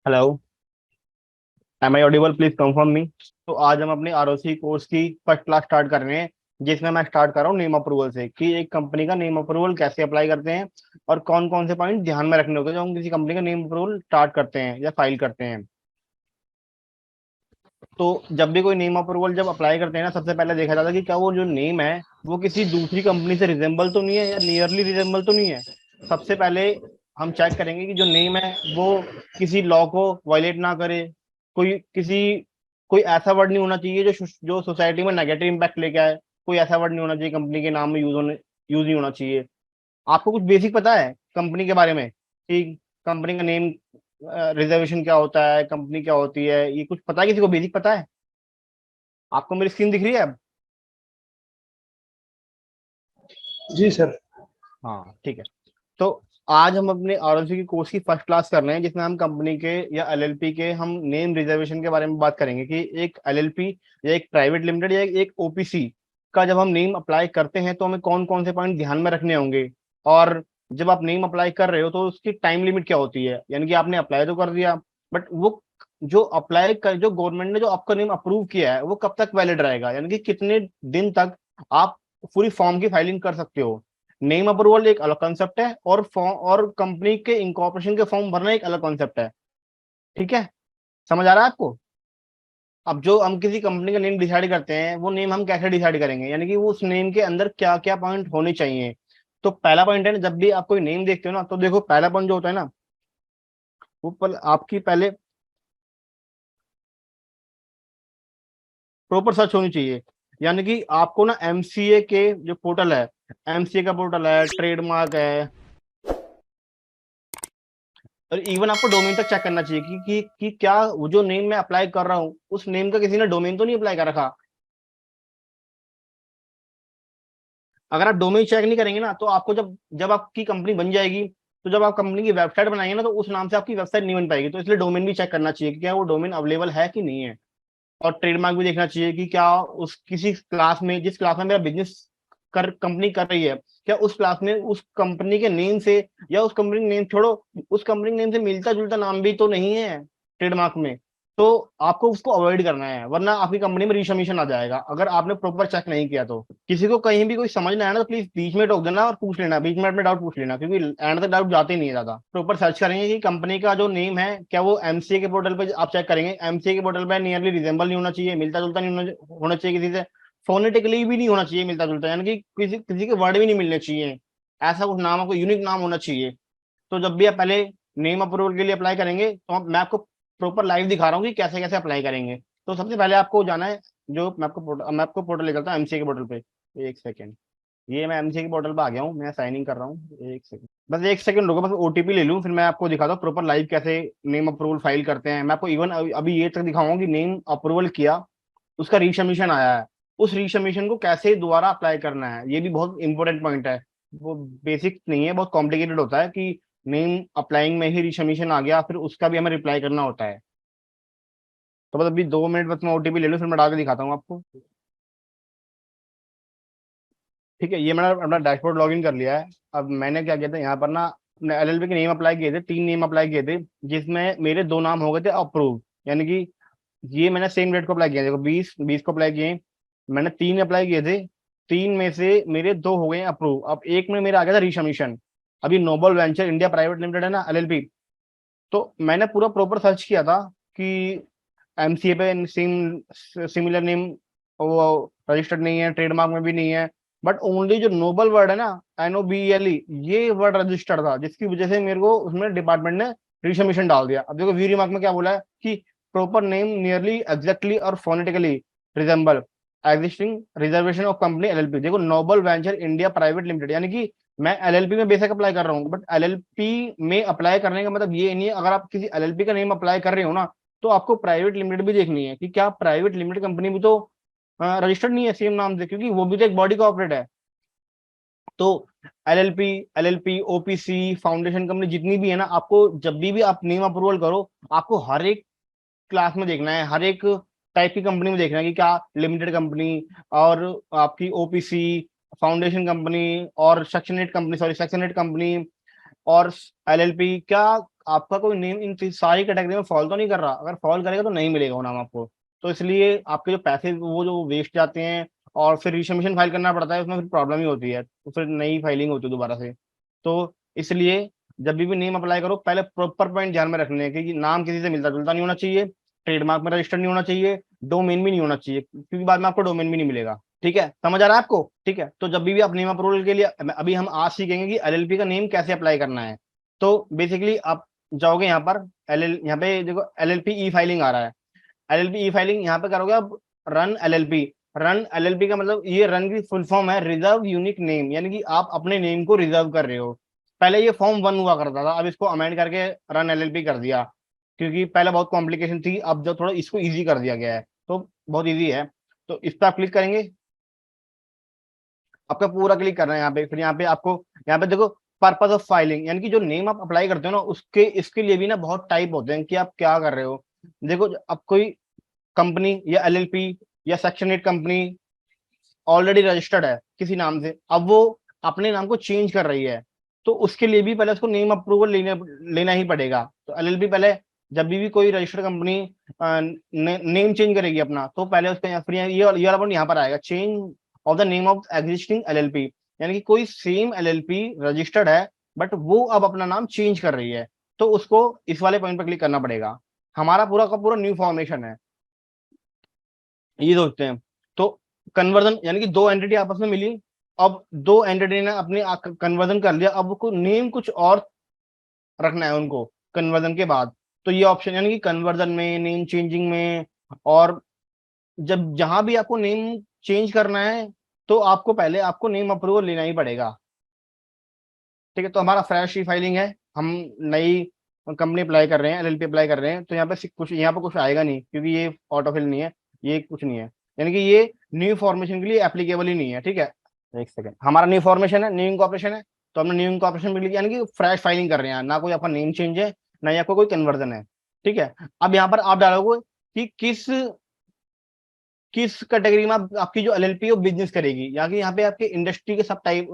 Hello. Am I audible? Please confirm me. तो आज हम अपने आरओसी कोर्स की फर्स्ट क्लास स्टार्ट कर रहे हैं, जिसमें मैं स्टार्ट कर रहा हूँ नेम अप्रूवल से, कि एक कंपनी का नेम अप्रूवल कैसे अप्लाई करते हैं और कौन कौन से पॉइंट ध्यान में रखने होते हैं जब हम किसी कंपनी का नेम अप्रूवल स्टार्ट करते हैं या फाइल करते हैं। तो जब भी कोई नेम अप्रूवल जब अप्लाई करते हैं ना, सबसे पहले देखा जाता है कि क्या वो जो नेम है वो किसी दूसरी कंपनी से रिजेंबल तो नहीं है या नियरली रिजेंबल तो नहीं है। सबसे पहले हम चेक करेंगे कि जो नेम है वो किसी लॉ को वायलेट ना करे। कोई ऐसा वर्ड नहीं होना चाहिए जो सोसाइटी में नेगेटिव इम्पैक्ट लेके आए। कोई ऐसा वर्ड नहीं होना चाहिए कंपनी के नाम में यूज नहीं होना चाहिए। आपको कुछ बेसिक पता है कंपनी के बारे में कि कंपनी का नेम, रिजर्वेशन क्या होता है, कंपनी क्या होती है, ये कुछ पता है? किसी को बेसिक पता है? आपको मेरी स्क्रीन दिख रही है अब? जी सर। हाँ, ठीक है। तो आज हम अपने आरओसी की कोर्स की फर्स्ट क्लास कर रहे हैं, जिसमें हम कंपनी के या एलएलपी के हम नेम रिजर्वेशन के बारे में बात करेंगे कि एक एलएलपी या एक प्राइवेट लिमिटेड या एक ओपीसी का जब हम नेम अप्लाई करते हैं तो हमें कौन कौन से पॉइंट ध्यान में रखने होंगे। और जब आप नेम अप्लाई कर रहे हो तो उसकी टाइम लिमिट क्या होती है, यानी कि आपने अप्लाई तो कर दिया, बट वो जो गवर्नमेंट ने जो आपका नेम अप्रूव किया है वो कब तक वैलिड रहेगा, यानी कि कितने दिन तक आप पूरी फॉर्म की फाइलिंग कर सकते हो। नेम अप्रूवल एक अलग कॉन्सेप्ट है और फॉर्म और कंपनी के इंकॉर्पोरेशन के फॉर्म भरना एक अलग कॉन्सेप्ट है। ठीक है, समझ आ रहा है आपको? अब जो हम किसी कंपनी का नेम डिसाइड करते हैं वो नेम हम कैसे डिसाइड करेंगे, यानी कि वो उस नेम के अंदर क्या क्या पॉइंट होने चाहिए। तो पहला पॉइंट है ना, जब भी आप कोई नेम देखते हो ना, तो देखो पहला पॉइंट जो होता है ना, वो आपकी पहले प्रॉपर सर्च होनी चाहिए। यानी कि आपको ना एमसीए के जो पोर्टल है, एमसीए का पोर्टल है, ट्रेडमार्क है, और इवन आपको डोमेन तक चेक करना चाहिए कि क्या वो जो नेम मैं अप्लाई कर रहा हूँ उस नेम का किसी ने डोमेन तो नहीं अप्लाई कर रखा। अगर आप डोमेन चेक नहीं करेंगे ना, तो आपको जब जब आपकी कंपनी बन जाएगी, तो जब आप कंपनी की वेबसाइट बनाएंगे ना, तो उस नाम से आपकी वेबसाइट नहीं बन पाएगी। तो इसलिए डोमेन भी चेक करना चाहिए कि क्या वो डोमेन अवेलेबल है कि नहीं है। और ट्रेडमार्क भी देखना चाहिए कि क्या उस किसी क्लास में, जिस क्लास में मेरा बिजनेस कर कंपनी कर रही है, क्या उस क्लास में उस कंपनी के नेम से, या उस कंपनी नेम छोड़ो, उस कंपनी नेम से मिलता जुलता नाम भी तो नहीं है ट्रेडमार्क में। तो आपको उसको अवॉइड करना है, वरना आपकी कंपनी में रिशमिशन आ जाएगा अगर आपने प्रॉपर चेक नहीं किया तो। किसी को कहीं भी कोई समझ ना आए ना, तो प्लीज बीच में टोक देना और पूछ लेना, बीच में अपने डाउट पूछ लेना, क्योंकि एंड तक डाउट जाते ही नहीं है ज्यादा। प्रॉपर सर्च करेंगे कि कंपनी का जो नेम है क्या वो एमसीए के पोर्टल पे आप चेक करेंगे, एमसीए के पोर्टल पे नियरली रिजेंबल नहीं होना चाहिए, मिलता जुलता नहीं होना चाहिए किसी से, फोनेटिकली भी नहीं होना चाहिए मिलता जुलता, यानी कि किसी किसी के वर्ड भी नहीं मिलने चाहिए। ऐसा कुछ नाम, आपको यूनिक नाम होना चाहिए। तो जब भी आप पहले नेम अप्रूवल के लिए अप्लाई करेंगे, तो मैं आपको प्रॉपर लाइव दिखा रहा हूँ कि कैसे कैसे अप्लाई करेंगे। तो सबसे पहले आपको जाना है, जो मैं आपको पोर्टल ले चलता हूँ एमसीए के पोर्टल पे। एक सेकेंड, ये मैं एमसीए के पोर्टल पे आ गया हूँ, मैं साइन इन कर रहा हूँ। एक सेकंड, बस एक सेकंड रुको, बस ओटीपी ले लूँ, फिर मैं आपको दिखाता हूँ प्रॉपर लाइव कैसे नेम अप्रूवल फाइल करते हैं। मैं आपको इवन अभी ये तक दिखाऊंगा कि नेम अप्रूवल किया, उसका रीसबमिशन आया है, उस रीसबमिशन को कैसे दोबारा अप्लाई करना है, ये भी बहुत इंपॉर्टेंट पॉइंट है। वो बेसिक नहीं है, बहुत कॉम्प्लिकेटेड होता है कि नेम अप्लाइंग में ही रीसबमिशन आ गया, फिर उसका भी हमें रिप्लाई करना होता है। तो बस अभी 2 मिनट बस मैं ओटीपी ले लूँ, फिर मैं डाल के दिखाता हूँ आपको। ठीक है, ये मैंने अपना डैशबोर्ड लॉगिन कर लिया है। अब मैंने क्या किया था यहाँ पर ना, अपने एलएलपी के नेम अप्लाई किए थे, 3 नेम अप्लाई किए थे, जिसमें मेरे 2 नाम हो गए थे अप्रूव। यानी कि ये मैंने सेम डेट को अप्लाई किया, देखो 20 को अप्लाई किए, मैंने 3 अप्लाई किए थे, 3 में से मेरे 2 हो गए अप्रूव। अब एक में मेरा आ गया था रीसबमिशन। अभी Noble Venture India Private Limited है ना, एलएलपी, तो मैंने पूरा प्रॉपर सर्च किया था कि एमसीए पे सिमिलर नेम वो रजिस्टर्ड नहीं है, ट्रेडमार्क में भी नहीं है, बट ओनली जो नोबल वर्ड है ना, NOBLE, ये वर्ड रजिस्टर्ड था, जिसकी वजह से मेरे को उसमें डिपार्टमेंट ने रिसबमिशन डाल दिया। अब देखो वी रिमार्क में क्या बोला है कि प्रॉपर नेम नियरली एग्जैक्टली और phonetically resemble existing reservation of company LLP. देखो Noble Venture India Private Limited, यानी कि मैं एलएलपी में बेशक अप्लाई कर रहा हूँ, बट एलएलपी में अप्लाई करने का मतलब ये नहीं है, अगर आप किसी एलएलपी का नेम अप्लाई कर रहे हो ना, तो आपको प्राइवेट लिमिटेड भी देखनी है कि क्या प्राइवेट लिमिटेड कंपनी भी तो रजिस्टर्ड नहीं है सेम नाम से, क्योंकि वो भी तो एक बॉडी कॉर्पोरेट है। तो एलएलपी, ओपीसी, फाउंडेशन कंपनी जितनी भी है ना, आपको जब भी आप नेम अप्रूवल करो, आपको हर एक क्लास में देखना है, हर एक टाइप की कंपनी में देखना है कि क्या लिमिटेड कंपनी और आपकी ओपीसी, फाउंडेशन कंपनी और section 8 company, sorry section 8 company और एलएलपी, क्या आपका कोई नेम इन सारी कैटेगरी में फॉल तो नहीं कर रहा, अगर फॉल करेगा तो नहीं मिलेगा वो नाम आपको। तो इसलिए आपके जो पैसे वो जो वेस्ट जाते हैं, और फिर रिसबमिशन फाइल करना पड़ता है, उसमें फिर प्रॉब्लम ही होती है, तो फिर नई फाइलिंग होती है दोबारा से। तो इसलिए जब भी नेम अप्लाई करो, पहले प्रॉपर पॉइंट ध्यान में रखने हैं कि नाम किसी से मिलता जुलता नहीं होना चाहिए, ट्रेडमार्क में रजिस्टर्ड नहीं होना चाहिए, डोमेन भी नहीं होना चाहिए, क्योंकि बाद में आपको डोमेन भी नहीं मिलेगा। ठीक है, समझ आ रहा है आपको? ठीक है, तो जब भी आप नेम अप्रूवल के लिए, अभी हम आज सीखेंगे कि एलएलपी का नेम कैसे अप्लाई करना है। तो बेसिकली आप जाओगे यहाँ पर, यहाँ पे देखो एलएलपी ई फाइलिंग आ रहा है, एलएलपी ई फाइलिंग यहाँ पे करोगे आप, रन एलएलपी। रन एलएलपी का मतलब, ये रन की फुल फॉर्म है रिजर्व यूनिक नेम, यानी कि आप अपने नेम को रिजर्व कर रहे हो। पहले ये फॉर्म 1 हुआ करता था, अब इसको अमेंड करके रन एलएलपी कर दिया, क्योंकि पहले बहुत कॉम्प्लिकेशन थी, अब जो थोड़ा इसको इजी कर दिया गया है, तो बहुत इजी है। तो इस पर आप क्लिक करेंगे, आपका पूरा क्लिक करना है यहाँ पे, फिर यहाँ पे आपको, यहाँ पे देखो पर्पस ऑफ फाइलिंग, यानी कि जो नेम आप अप्लाई करते हो ना, उसके इसके लिए भी ना बहुत टाइप होते हैं कि आप क्या कर रहे हो। देखो, अब कोई कंपनी या एलएलपी या सेक्शन 8 कंपनी ऑलरेडी रजिस्टर्ड है किसी नाम से, अब वो अपने नाम को चेंज कर रही है, तो उसके लिए भी पहले उसको नेम अप्रूवल लेना ही पड़ेगा। तो एलएलपी पहले, जब भी कोई रजिस्टर्ड कंपनी नेम चेंज करेगी अपना, तो पहले उसका फिर ये वाला पॉइंट यहाँ पर आएगा, change of the name of existing LLP, यानी कि कोई सेम एलएलपी रजिस्टर्ड है, बट वो अब अपना नाम चेंज कर रही है, तो उसको इस वाले पॉइंट पर क्लिक करना पड़ेगा। हमारा पूरा का पूरा न्यू फॉर्मेशन है, ये सोचते हैं। तो कन्वर्जन, यानी कि दो एंटिटी आपस में मिली, अब दो एंटिटी ने अपने कन्वर्जन कर लिया, अब को नेम कुछ और रखना है उनको कन्वर्जन के बाद। तो ये ऑप्शन, यानी कि कन्वर्जन में, नेम चेंजिंग में, और जब जहां भी आपको नेम चेंज करना है, तो आपको पहले आपको नेम अप्रूवल लेना ही पड़ेगा। ठीक है, तो हमारा फ्रेश ई फाइलिंग है, हम नई कंपनी अप्लाई कर रहे हैं, एलएलपी अप्लाई कर रहे हैं, तो यहाँ पे कुछ आएगा नहीं, क्योंकि ये ऑटोफिल नहीं है, ये कुछ नहीं है, यानी कि ये न्यू फॉर्मेशन के लिए एप्लीकेबल ही नहीं है। ठीक है, एक सेकंड, हमारा न्यू फॉर्मेशन है, न्यू इनकॉर्पोरेशन है, तो हमने न्यू इनकॉर्पोरेशन में, यानी कि फ्रेश फाइलिंग कर रहे हैं, ना कोई आपका नेम चेंज है, ना ही आपको कोई कन्वर्जन है। ठीक है, अब यहाँ पर आप डालोगे कि किस किस कैटेगरी में आपकी जो एलएलपी है वो बिजनेस करेगी, यानी कि यहाँ पे आपके इंडस्ट्री के सब टाइप,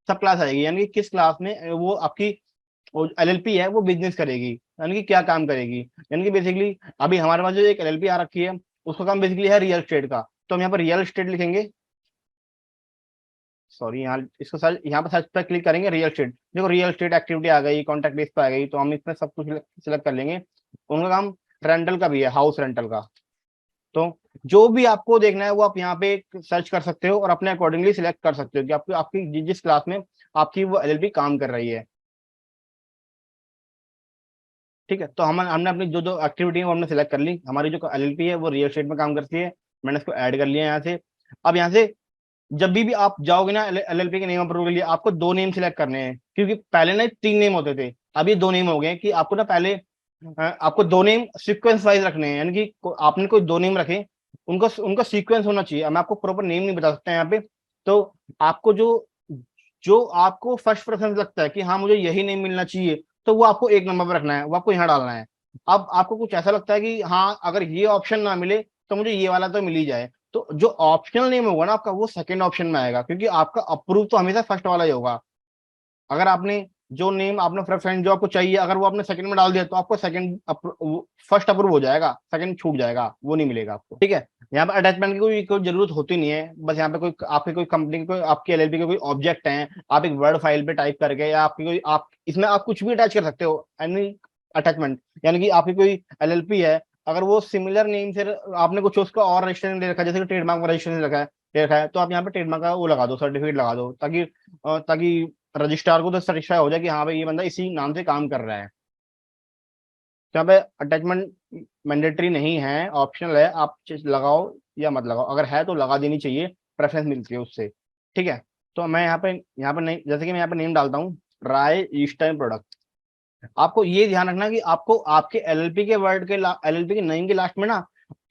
सब क्लास आएगी, यानी कि किस क्लास में वो आपकी एलएलपी है वो बिजनेस करेगी, यानी कि क्या काम करेगी। यानी कि बेसिकली अभी हमारे पास जो एक एलएलपी आ रखी है, उसका काम बेसिकली है रियल एस्टेट का, तो हम यहाँ पर रियल एस्टेट लिखेंगे, सॉरी यहाँ इसको सर्च, यहाँ पर सर्च पर क्लिक करेंगे रियल एस्टेट, देखो रियल एस्टेट एक्टिविटी आ गई, कॉन्टैक्ट बेस पे आ गई, तो हम इसमें सब कुछ सिलेक्ट कर लेंगे। उनका काम रेंटल का भी है, हाउस रेंटल का। तो जो भी आपको देखना है वो आप यहाँ पे सर्च कर सकते हो और अपने अकॉर्डिंगली सिलेक्ट कर सकते हो कि आपकी आपकी जिस क्लास में आपकी वो एलएलपी काम कर रही है। ठीक है, तो हमने अपनी जो जो एक्टिविटी है वो हमने सिलेक्ट कर ली, हमारी जो एलएलपी है वो रियल एस्टेट में काम करती है, मैंने इसको ऐड कर लिया यहाँ से। अब यहाँ से जब भी आप जाओगे ना एलएलपी के नेम अप्रूवल के लिए, आपको दो नेम सिलेक्ट करने हैं, क्योंकि पहले ना 3 नेम होते थे, अब ये 2 नेम हो गए, कि आपको ना पहले आपको 2 नेम सीक्वेंस वाइज रखने हैं, यानी कि आपने कोई 2 नेम रखे, उनका उनका सीक्वेंस होना चाहिए। मैं आपको प्रॉपर नेम नहीं बता सकता यहाँ पे, तो आपको जो जो आपको फर्स्ट प्रेफरेंस लगता है कि हाँ मुझे यही नेम मिलना चाहिए, तो वो आपको 1 नंबर पर रखना है, वो आपको यहाँ डालना है। अब आपको कुछ ऐसा लगता है कि हाँ अगर ये ऑप्शन ना मिले तो मुझे ये वाला तो मिल ही जाए, तो जो ऑप्शनल नेम होगा ना आपका, वो सेकंड ऑप्शन में आएगा, क्योंकि आपका अप्रूव तो हमेशा फर्स्ट वाला ही होगा। अगर आपने जो नेम आपने प्रेफरेंस जो आपको चाहिए, अगर वो आपने सेकंड में डाल दिया, तो आपको सेकंड फर्स्ट अप्रूव हो जाएगा, सेकंड छूट जाएगा, वो नहीं मिलेगा आपको। ठीक है, यहाँ पे अटैचमेंट की कोई जरूरत होती नहीं है, बस यहाँ पे कोई आपकी कोई कंपनी कोई आपकी एलएलपी के कोई ऑब्जेक्ट है, आप एक वर्ड फाइल पे टाइप करके, या आपकी कोई आप इसमें आप कुछ भी अटैच कर सकते हो, एनी अटैचमेंट, यानी कि आपकी कोई एलएलपी है, अगर वो सिमिलर नेम से आपने कुछ उसका और रजिस्ट्रेशन दे रखा है, जैसे ट्रेडमार्क में रजिस्ट्रेशन रखा है, तो आप यहाँ पे ट्रेडमार्क का वो लगा दो, सर्टिफिकेट लगा दो, ताकि ताकि रजिस्ट्रार को तो सेटिस्फाई हो जाए कि हाँ भाई ये बंदा इसी नाम से काम कर रहा है। तो यहाँ पे अटैचमेंट मैंडेटरी नहीं है, ऑप्शनल है, आप लगाओ या मत लगाओ, अगर है तो लगा देनी चाहिए, प्रेफरेंस मिलती है उससे। ठीक है, तो मैं यहाँ पे नहीं, जैसे कि मैं यहाँ पे नेम डालता हूँ राय ईस्टर्न प्रोडक्ट। आपको ये ध्यान रखना कि आपको आपके एलएलपी के वर्ड के एलएलपी के नेम के लास्ट में ना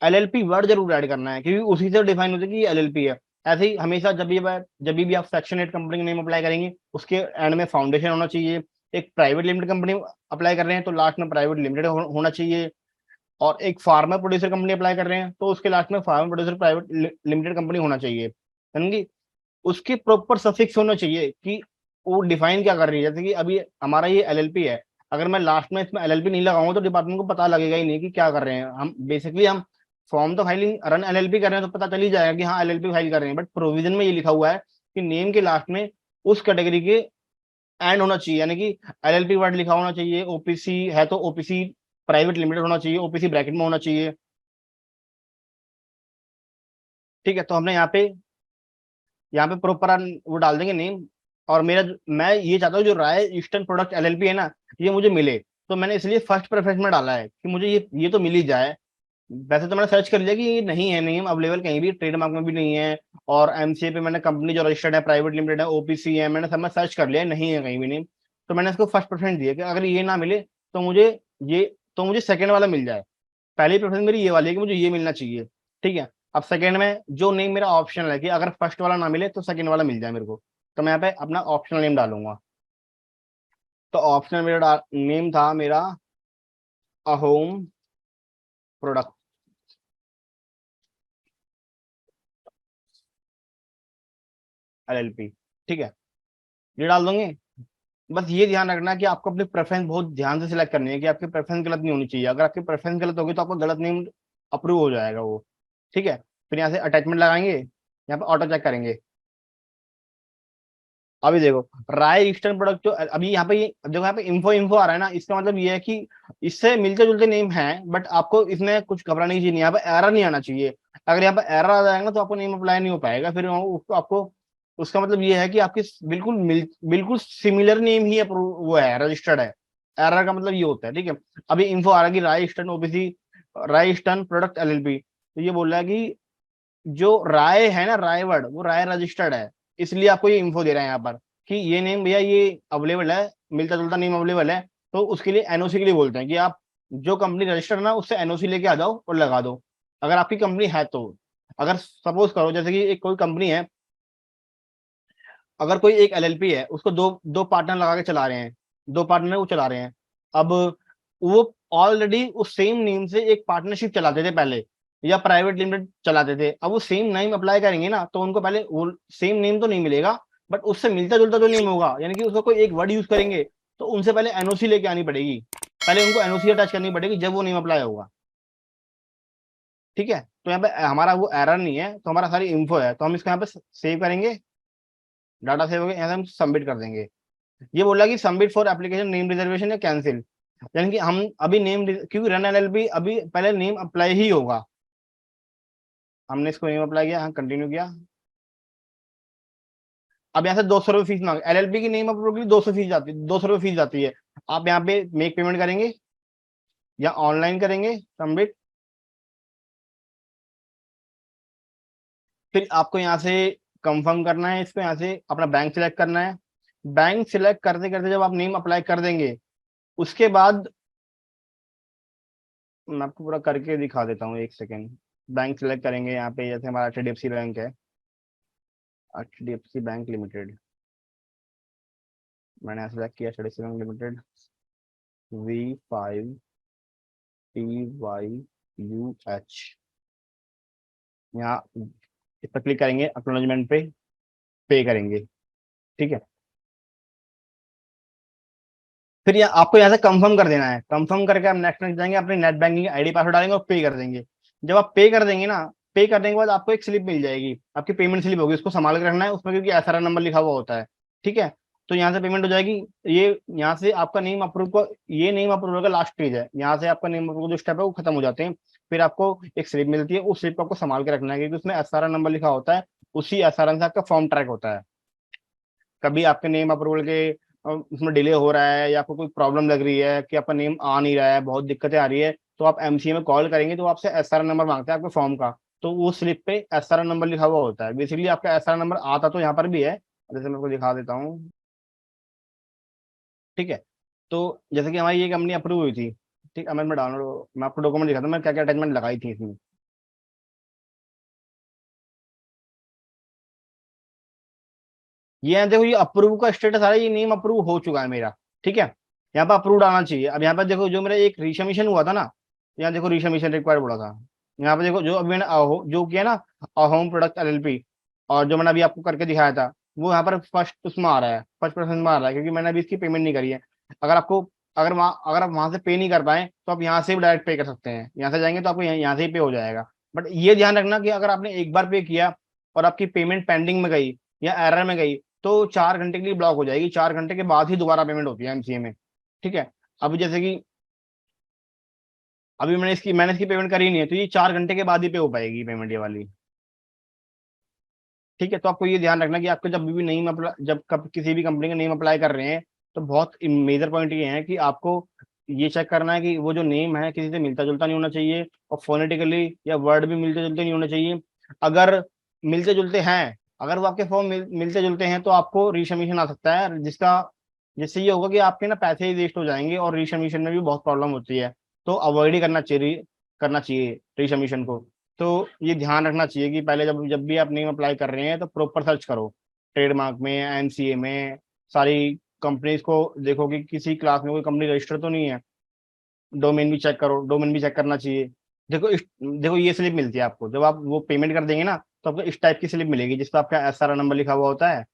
एलएलपी वर्ड जरूर ऐड करना है, क्योंकि उसी से डिफाइन होता है कि ये एलएलपी है। ऐसे ही हमेशा जब भी आप सेक्शन 8 कंपनी का नेम अप्लाई करेंगे, उसके एंड में फाउंडेशन होना चाहिए। एक प्राइवेट लिमिटेड कंपनी अप्लाई कर रहे हैं तो लास्ट में प्राइवेट लिमिटेड होना चाहिए, और एक फार्मर प्रोड्यूसर कंपनी अप्लाई कर रहे हैं तो उसके लास्ट में farmer producer private limited company होना चाहिए, यानी कि उसके प्रॉपर सफिक्स होना चाहिए कि वो डिफाइन क्या कर रही है। जैसे कि अभी हमारा ये एलएलपी है, अगर मैं लास्ट में इसमें एलएलपी नहीं लगाऊंगा तो डिपार्टमेंट को पता लगेगा ही नहीं कि क्या कर रहे हैं हम। बेसिकली हम फॉर्म तो फाइलिंग रन एलएलपी कर रहे हैं तो पता चल ही जाएगा कि हाँ एलएलपी फाइल कर रहे हैं, बट प्रोविजन में ये लिखा हुआ है कि नेम के लास्ट में उस कैटेगरी के एंड होना चाहिए, यानी कि एलएलपी वर्ड लिखा होना चाहिए। ओपीसी है तो ओपीसी प्राइवेट लिमिटेड होना चाहिए, ओपीसी ब्रैकेट में होना चाहिए। ठीक है, तो हमने यहाँ पे प्रॉपर वो डाल देंगे नेम। और मैं ये चाहता हूँ जो राय ईस्टर्न प्रोडक्ट एलएलपी है ना, ये मुझे मिले। तो मैंने इसलिए फर्स्ट प्रेफरेंस में डाला है कि मुझे ये तो मिल ही जाए। वैसे तो मैंने सर्च कर लिया कि ये नहीं है, नेम अवेलेबल कहीं भी, ट्रेडमार्क में भी नहीं है। और एमसीए पे मैंने कंपनी जो रजिस्टर्ड है, प्राइवेट लिमिटेड है, ओपीसी है, मैंने सब में सर्च कर लिया, नहीं है कहीं भी नेम। तो मैंने इसको फर्स्ट प्रेफरेंस दिया कि अगर ये ना मिले तो मुझे ये तो मुझे सेकंड वाला मिल जाए। पहली प्रेफरेंस मेरी ये वाली है कि मुझे ये मिलना चाहिए। ठीक है, अब सेकंड में जो नेम मेरा ऑप्शनल है कि अगर फर्स्ट वाला ना मिले तो सेकंड वाला मिल जाए मेरे को, तो मैं यहाँ पे अपना ऑप्शनल नेम डालूंगा। तो ऑप्शनल मेरा नेम था मेरा अहोम प्रोडक्ट एलएलपी। ठीक है, ये डाल दूंगे। बस ये ध्यान रखना कि आपको अपनी प्रेफरेंस बहुत ध्यान से सिलेक्ट करनी है कि आपकी प्रेफरेंस गलत नहीं होनी चाहिए। अगर आपकी प्रेफरेंस गलत होगी तो आपको गलत नेम अप्रूव हो जाएगा वो। ठीक है, फिर यहाँ से अटैचमेंट लगाएंगे, यहाँ पे ऑटो चेक करेंगे। अभी देखो, राय ईस्टर्न प्रोडक्ट जो अभी यहाँ पे अब देखो यहाँ पे इन्फो इन्फो आ रहा है ना, इसका मतलब ये है कि इससे मिलते जुलते नेम हैं, बट आपको इसमें कुछ घबराने की चीज नहीं है, यहाँ पे एरर नहीं आना चाहिए। अगर यहाँ पे एरर आ जाएगा तो आपको नेम अप्लाई नहीं हो पाएगा, फिर उसको आपको उसका मतलब ये है कि आपकी बिल्कुल सिमिलर नेम ही अप्रूव वो है, रजिस्टर्ड है। एरर का मतलब ये होता है। ठीक है, अभी इन्फो आ रहा है कि राय ईस्टर्न ओबीसी, राय ईस्टर्न प्रोडक्ट एलएलपी। तो ये बोल रहा है कि जो राय है ना, राय वर्ड, वो राय रजिस्टर्ड है। इसलिए आपको ये इन्फो दे रहा है यहाँ पर कि ये नेम भैया ये अवेलेबल है, मिलता जुलता नेम अवेलेबल है। तो उसके लिए एनओसी के लिए बोलते हैं कि आप जो कंपनी रजिस्टर्ड है ना उससे एनओसी लेके आ जाओ और लगा दो, अगर आपकी कंपनी है तो। अगर सपोज करो जैसे कि एक कोई कंपनी है, अगर कोई एक एलएलपी है, उसको दो दो पार्टनर लगा के चला रहे हैं, दो पार्टनर वो चला रहे हैं। अब वो ऑलरेडी उस सेम नेम से एक पार्टनरशिप चलाते थे पहले, या प्राइवेट लिमिटेड चलाते थे। अब वो सेम नेम अप्लाई करेंगे ना तो उनको पहले वो सेम नेम तो नहीं मिलेगा, बट उससे मिलता जुलता जो नेम होगा, यानी कि उसका कोई एक वर्ड यूज करेंगे, तो उनसे पहले एनओसी लेके आनी पड़ेगी। पहले उनको एनओसी अटैच करनी पड़ेगी जब वो नेम अप्लाई होगा। ठीक है, तो यहाँ पे हमारा वो एरर नहीं है, तो हमारा सारी इन्फो है, तो हम इसको यहाँ पे सेव करेंगे। डाटा सेव हो गया, यहाँ से हम सबमिट कर देंगे। ये बोला कि submit for application name reservation या कैंसिल, यानी कि हम अभी क्योंकि रन एलएलपी अभी पहले नेम अप्लाई ही होगा। हमने इसको नेम अप्लाई किया, हाँ कंटिन्यू किया। अब यहाँ से 200 रुपये फीस मांगे, एलएलपी की नेम अप्रूवल के लिए 200 रुपये फीस जाती है। आप यहाँ पे मेक पेमेंट करेंगे या ऑनलाइन करेंगे सबमिट। फिर आपको यहाँ से कंफर्म करना है, इसको यहाँ से अपना बैंक सिलेक्ट करना है। बैंक सिलेक्ट करते करते जब आप नेम अप्लाई कर देंगे, उसके बाद मैं आपको पूरा करके दिखा देता हूँ, एक सेकेंड। बैंक सिलेक्ट करेंगे यहाँ पे, जैसे हमारा एचडीएफसी बैंक है, एचडीएफसी बैंक लिमिटेड। मैंने यहाँ सेलेक्ट किया एचडीएफसी बैंक लिमिटेड, V5TYUH। यहाँ इस पर क्लिक करेंगे, एक्नॉलेजमेंट पे करेंगे। ठीक है, फिर आपको यहाँ से कंफर्म कर देना है। कंफर्म करके आप नेक्स्ट नेक्स्ट जाएंगे, अपने नेट बैंकिंग आईडी पासवर्ड डालेंगे और पे कर देंगे। जब आप पे कर देंगे ना, पे करने के बाद आपको एक स्लिप मिल जाएगी, आपकी पेमेंट स्लिप होगी, उसको संभाल के रखना है उसमें, क्योंकि एसआरआर नंबर लिखा हुआ होता है। ठीक है, तो यहाँ से पेमेंट हो जाएगी। ये यहाँ से आपका नेम अप्रूव को, ये नेम अप्रूवल का लास्ट पेज है, यहाँ से आपका नेम अप्रूवल जो स्टेप है वो खत्म हो जाते हैं। फिर आपको एक स्लिप मिलती है, उस स्लिप को आपको संभाल के रखना है, क्योंकि उसमें एसआरआर नंबर लिखा होता है। उसी एसआरआर से आपका फॉर्म ट्रैक होता है। कभी आपके नेम अप्रूवल के उसमें डिले हो रहा है, या आपको कोई प्रॉब्लम लग रही है कि आपका नेम आ नहीं रहा है, बहुत दिक्कतें आ रही है, तो आप एमसीए में कॉल करेंगे तो आपसे एसआर नंबर मांगते हैं आपके फॉर्म का। तो वो स्लिप पे एसआर नंबर लिखा हुआ होता है। बेसिकली आपका एसआर नंबर आता तो यहाँ पर भी है, जैसे मैं आपको दिखा देता हूँ। ठीक है, तो जैसे कि हमारी ये कंपनी अप्रूव हुई थी। ठीक है, मैं डाउनलोड, मैं आपको डॉक्यूमेंट दिखाता हूँ मैं क्या क्या अटैचमेंट लगाई थी इसमें। ये देखो, ये अप्रूव का स्टेटस आ रहा है, ये नेम अप्रूव हो चुका है मेरा। ठीक है, यहाँ पर अप्रूव आना चाहिए। अब यहाँ पर देखो, जो मेरा एक रिसबमिशन हुआ था ना, यहाँ देखो रिसबमिशन रिक्वायर्ड बोला था। यहाँ पे देखो, जो अभी मैंने जो किया ना, होम प्रोडक्ट एलएलपी, और जो मैंने अभी आपको करके दिखाया था, वो यहाँ पर फर्स्ट उसमें आ रहा है, फर्स्ट पर्सन में आ रहा है, क्योंकि मैंने अभी इसकी पेमेंट नहीं करी है। अगर आपको अगर आप वहां से पे नहीं कर पाए तो आप यहाँ से भी डायरेक्ट पे कर सकते हैं, यहाँ से जाएंगे तो आपको यहाँ से ही पे हो जाएगा। बट ये ध्यान रखना कि अगर आपने एक बार पे किया और आपकी पेमेंट पेंडिंग में गई या एरर में गई तो 4 घंटे के लिए ब्लॉक हो जाएगी, 4 घंटे के बाद ही दोबारा पेमेंट होती है एमसीए में। ठीक है, अब जैसे कि अभी मैंने इसकी पेमेंट करी नहीं है, तो ये 4 घंटे के बाद ही पे हो पाएगी पेमेंट ये वाली। ठीक है, तो आपको ये ध्यान रखना कि आपको जब भी नेम अप्लाई, जब कब किसी भी कंपनी का नेम अप्लाई कर रहे हैं तो बहुत मेजर पॉइंट ये है कि आपको ये चेक करना है कि वो जो नेम है किसी से मिलता जुलता नहीं होना चाहिए, और फोनेटिकली या वर्ड भी मिलते जुलते नहीं होने चाहिए। अगर मिलते जुलते हैं, अगर वो आपके फॉर्म मिलते जुलते हैं तो आपको रीसबमिशन आ सकता है, जिससे ये होगा कि आपके ना पैसे ही वेस्ट हो जाएंगे और रीसबमिशन में भी बहुत प्रॉब्लम होती है। तो अवॉइड ही करना चाहिए रीसबमिशन को। तो ये ध्यान रखना चाहिए कि पहले जब जब भी आप नेम अप्लाई कर रहे हैं तो प्रॉपर सर्च करो, ट्रेडमार्क में, एनसीए में, सारी कंपनीज को देखो कि किसी क्लास में कोई कंपनी रजिस्टर तो नहीं है। डोमेन भी चेक करो, डोमेन भी चेक करना चाहिए। देखो ये स्लिप मिलती है आपको जब आप वो पेमेंट कर देंगे ना, तो आपको इस टाइप की स्लिप मिलेगी जिसपे आपका एसआरआर नंबर लिखा हुआ होता है,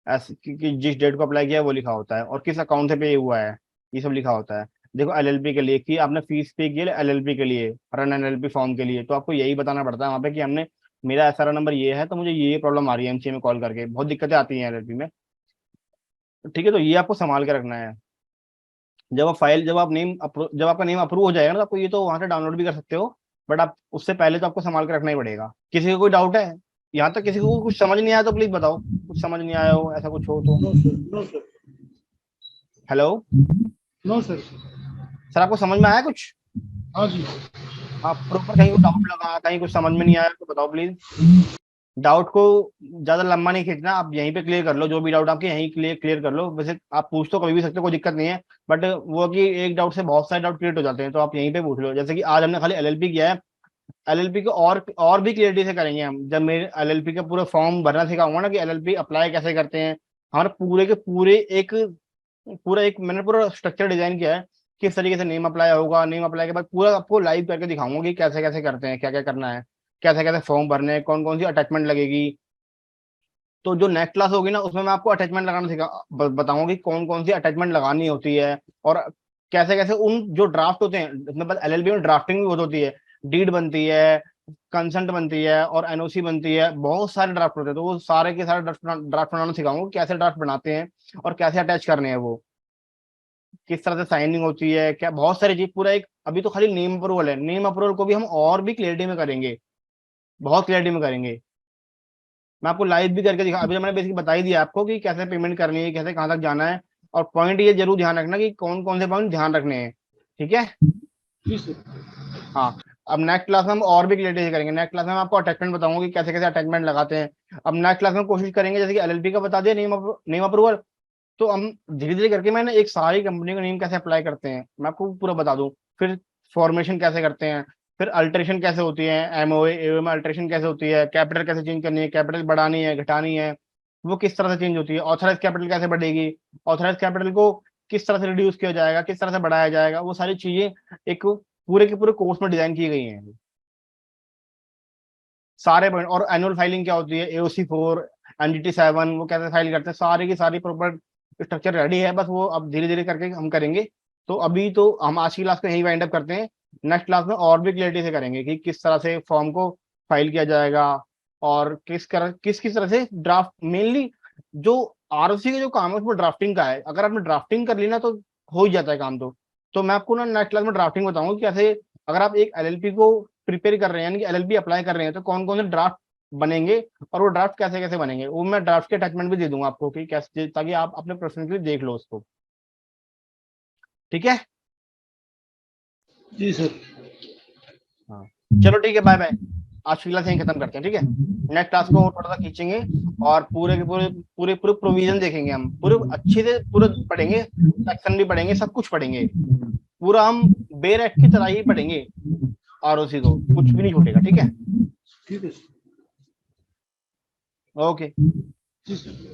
कि जिस डेट को अप्लाई किया है वो लिखा होता है, और किस अकाउंट से पे हुआ है ये सब लिखा होता है। देखो एलएलपी के लिए कि आपने फीस पे की है एलएलपी के लिए, रन एलएलपी फॉर्म के लिए, तो आपको यही बताना पड़ता है वहाँ पे कि हमने, मेरा एसआरआर नंबर ये है तो मुझे ये प्रॉब्लम आ रही है एमसीए में कॉल करके, बहुत दिक्कतें आती हैं एलएलपी में। ठीक है, तो ये आपको संभाल के रखना है। जब आपका नेम अप्रूव हो जाएगा ना, तो आपको ये तो वहां से डाउनलोड भी कर सकते हो, बट आप उससे पहले तो आपको संभाल के रखना ही पड़ेगा। किसी को कोई डाउट है? यहाँ तक किसी को कुछ समझ नहीं आया तो प्लीज बताओ, कुछ समझ नहीं आया हो ऐसा कुछ हो तो। No sir, no sir, hello no sir. Sir, आपको समझ में आया कुछ? हाँ जी। आप प्रॉपर कहीं को डाउट लगा, कहीं कुछ समझ में नहीं आया तो बताओ प्लीज। डाउट को ज्यादा लंबा नहीं खींचना, आप यहीं पे क्लियर कर लो, जो भी डाउट आपके यहीं क्लियर कर लो। वैसे आप पूछ तो कभी भी सकते हो, कोई दिक्कत नहीं है, बट वो कि एक डाउट से बहुत सारे डाउट क्रिएट हो जाते हैं, तो आप यहीं पे पूछ लो। जैसे कि आज हमने खाली एलएलपी किया है, एलएलपी को और भी क्लियरिटी से करेंगे हम जब मेरे एलएलपी का पूरा फॉर्म भरना सिखाऊंगा ना, कि एलएलपी अप्लाई कैसे करते हैं। हमारे पूरे के पूरे एक पूरा एक मैंने पूरा स्ट्रक्चर डिजाइन किया है, किस तरीके से नेम अप्लाई होगा, नेम अप्लाई के बाद पूरा आपको लाइव करके दिखाऊंगा कि कैसे कैसे करते हैं, क्या क्या करना है, कैसे कैसे फॉर्म भरने हैं, कौन कौन सी अटैचमेंट लगेगी। तो जो नेक्स्ट क्लास होगी ना, उसमें मैं आपको अटैचमेंट लगाना बताऊंगा कि कौन कौन सी अटैचमेंट लगानी होती है, और कैसे कैसे उन जो ड्राफ्ट होते हैं, इसमें बस एलएलबी में ड्राफ्टिंग भी बहुत होती है, डीड बनती है, कंसेंट बनती है और एनओसी बनती है, बहुत सारे ड्राफ्ट होते हैं। तो वो सारे के सारे ड्राफ्ट बनाना सिखाऊंगा, कैसे ड्राफ्ट बनाते हैं और कैसे अटैच करने हैं वो, किस तरह से साइनिंग होती है, क्या बहुत सारी चीज, पूरा एक, अभी तो खाली नेम अप्रूवल है, नेम अप्रूवल को भी हम और भी क्लियरिटी में करेंगे, बहुत क्लियरिटी में करेंगे। मैं आपको लाइव भी करके दिखा, अभी तो मैंने बेसिक बता ही दिया आपको कि कैसे पेमेंट करनी है, कैसे कहाँ तक जाना है, और पॉइंट ये जरूर ध्यान रखना कि कौन कौन से पॉइंट ध्यान रखने हैं। ठीक है, जी सर। हाँ। अब नेक्स्ट क्लास में हम और भी क्लियरिटी करेंगे, नेक्स्ट क्लास में मैं आपको अटैचमेंट बताऊंगा कि कैसे कैसे अटैचमेंट लगाते हैं। अब नेक्स्ट क्लास में कोशिश करेंगे, जैसे कि एलएलपी का बता दिया, नेम अप्रूवल, तो हम धीरे धीरे करके मैंने एक सारी कंपनी का नेम कैसे अप्लाई करते हैं मैं आपको पूरा बता दूं। फिर फॉर्मेशन कैसे करते हैं, फिर अल्टरेशन कैसे होती है, एमओए एओए में अल्टरेशन कैसे होती है, कैपिटल कैसे चेंज करनी है, कैपिटल बढ़ानी है घटानी है, वो किस तरह से चेंज होती है, ऑथराइज कैपिटल कैसे बढ़ेगी, ऑथराइज कैपिटल को किस तरह से रिड्यूस किया जाएगा, किस तरह से बढ़ाया जाएगा, वो सारी चीजें एक पूरे के पूरे कोर्स में डिजाइन की गई हैं सारे पॉइंट। और एनुअल फाइलिंग क्या होती है, एओसी 4, एनजीटी 7, वो कैसे फाइल करते हैं, सारी की सारी प्रॉपर स्ट्रक्चर रेडी है, बस वो अब धीरे धीरे करके हम करेंगे। तो अभी तो हम आज की क्लास को यहीं वाइंड अप करते हैं, नेक्स्ट क्लास में और भी क्लियरिटी से करेंगे कि किस तरह से फॉर्म को फाइल किया जाएगा, और किस किस तरह से ड्राफ्ट, मेनली जो आरओसी का जो काम है उसमें ड्राफ्टिंग का है, अगर आपने ड्राफ्टिंग कर ली ना तो हो ही जाता है काम। तो मैं आपको ना नेक्स्ट क्लास में ड्राफ्टिंग बताऊंगा कि कैसे, अगर आप एक एलएलपी को प्रिपेयर कर रहे हैं, यानी कि एलएलपी अप्लाई कर रहे हैं, तो कौन कौन से ड्राफ्ट बनेंगे और वो ड्राफ्ट कैसे कैसे बनेंगे, वो मैं ड्राफ्ट के अटैचमेंट भी दे दूंगा आपको कि कैसे, ताकि आप अपने प्रश्न के लिए देख लो उसको। ठीक है, जी सर। हाँ, चलो ठीक है, बाय बाय। आज की क्लास यहीं खत्म करते हैं, ठीक है, नेक्स्ट क्लास को थोड़ा सा खींचेंगे और पूरे के पूरे पूरे पूरे प्रोविजन देखेंगे, हम पूरे अच्छे से पूरे पढ़ेंगे, सेक्शन भी पढ़ेंगे, सब कुछ पढ़ेंगे, पूरा हम बेर की तरह ही पढ़ेंगे आरओसी को, कुछ भी नहीं छूटेगा। ठीक है, ठीक है सर। ओके। जी सर।